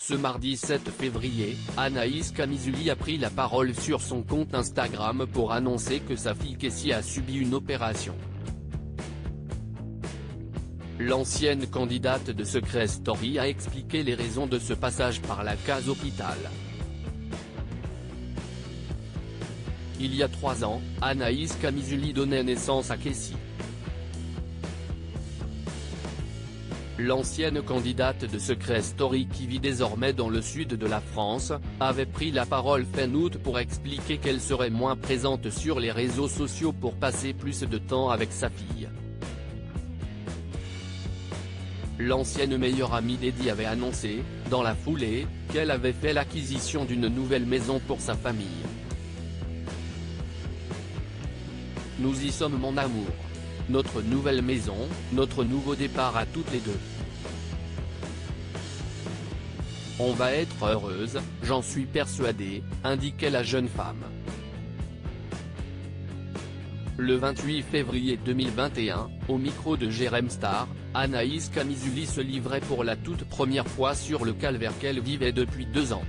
Ce mardi 7 février, Anaïs Camizuli a pris la parole sur son compte Instagram pour annoncer que sa fille Kessie a subi une opération. L'ancienne candidate de Secret Story a expliqué les raisons de ce passage par la case hôpital. Il y a 3 ans, Anaïs Camizuli donnait naissance à Kessie. L'ancienne candidate de Secret Story, qui vit désormais dans le sud de la France, avait pris la parole fin août pour expliquer qu'elle serait moins présente sur les réseaux sociaux pour passer plus de temps avec sa fille. L'ancienne meilleure amie d'Eddie avait annoncé, dans la foulée, qu'elle avait fait l'acquisition d'une nouvelle maison pour sa famille. « Nous y sommes mon amour. Notre nouvelle maison, notre nouveau départ à toutes les deux. On va être heureuse, j'en suis persuadée », indiquait la jeune femme. Le 28 février 2021, au micro de Jérém Star, Anaïs Camizuli se livrait pour la toute première fois sur le calvaire qu'elle vivait depuis 2 ans.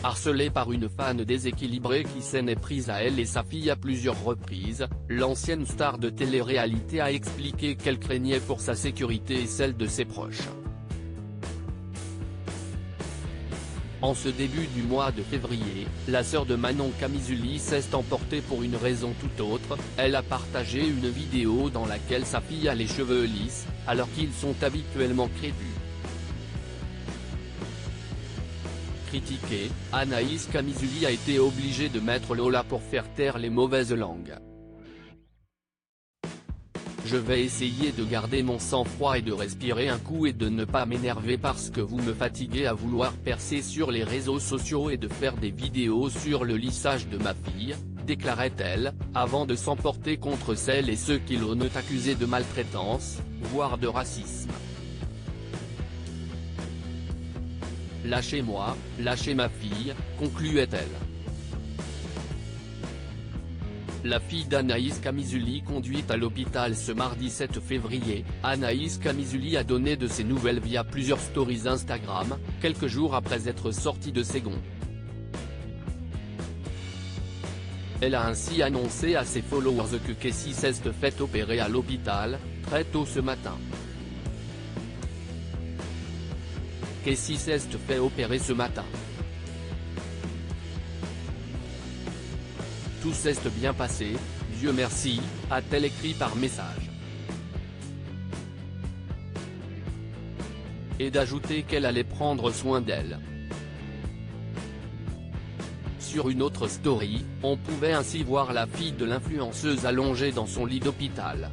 Harcelée par une fan déséquilibrée qui s'en est prise à elle et sa fille à plusieurs reprises, l'ancienne star de télé-réalité a expliqué qu'elle craignait pour sa sécurité et celle de ses proches. En ce début du mois de février, la sœur de Manon Camizuli s'est emportée pour une raison tout autre. Elle a partagé une vidéo dans laquelle sa fille a les cheveux lisses, alors qu'ils sont habituellement crépus. Critiquée, Anaïs Camizuli a été obligée de mettre Lola pour faire taire les mauvaises langues. Je vais essayer de garder mon sang-froid et de respirer un coup et de ne pas m'énerver parce que vous me fatiguez à vouloir percer sur les réseaux sociaux et de faire des vidéos sur le lissage de ma fille, déclarait-elle, avant de s'emporter contre celles et ceux qui l'ont accusée de maltraitance, voire de racisme. « Lâchez-moi, lâchez ma fille », concluait-elle. La fille d'Anaïs Camizuli conduite à l'hôpital ce mardi 7 février, Anaïs Camizuli a donné de ses nouvelles via plusieurs stories Instagram, quelques jours après être sortie de ses gonds. Elle a ainsi annoncé à ses followers que Kessie s'est fait opérer à l'hôpital, très tôt ce matin. Kessie s'est fait opérer ce matin. Tout s'est bien passé, Dieu merci, a-t-elle écrit par message. Et d'ajouter qu'elle allait prendre soin d'elle. Sur une autre story, on pouvait ainsi voir la fille de l'influenceuse allongée dans son lit d'hôpital.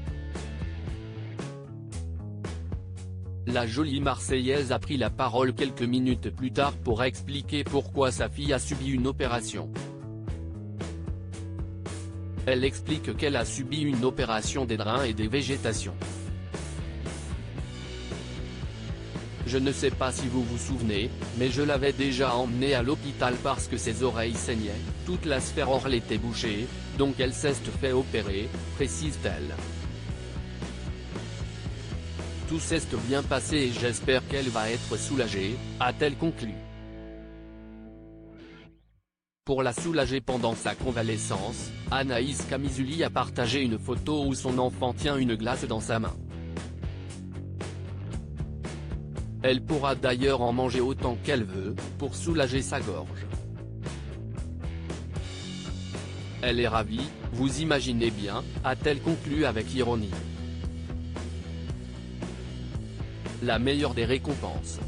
La jolie Marseillaise a pris la parole quelques minutes plus tard pour expliquer pourquoi sa fille a subi une opération. Elle explique qu'elle a subi une opération des reins et des végétations. Je ne sais pas si vous vous souvenez, mais je l'avais déjà emmenée à l'hôpital parce que ses oreilles saignaient, toute la sphère orale était bouchée, donc elle s'est fait opérer, précise-t-elle. Tout s'est bien passé et j'espère qu'elle va être soulagée, a-t-elle conclu. Pour la soulager pendant sa convalescence, Anaïs Camizuli a partagé une photo où son enfant tient une glace dans sa main. Elle pourra d'ailleurs en manger autant qu'elle veut, pour soulager sa gorge. Elle est ravie, vous imaginez bien, a-t-elle conclu avec ironie. La meilleure des récompenses.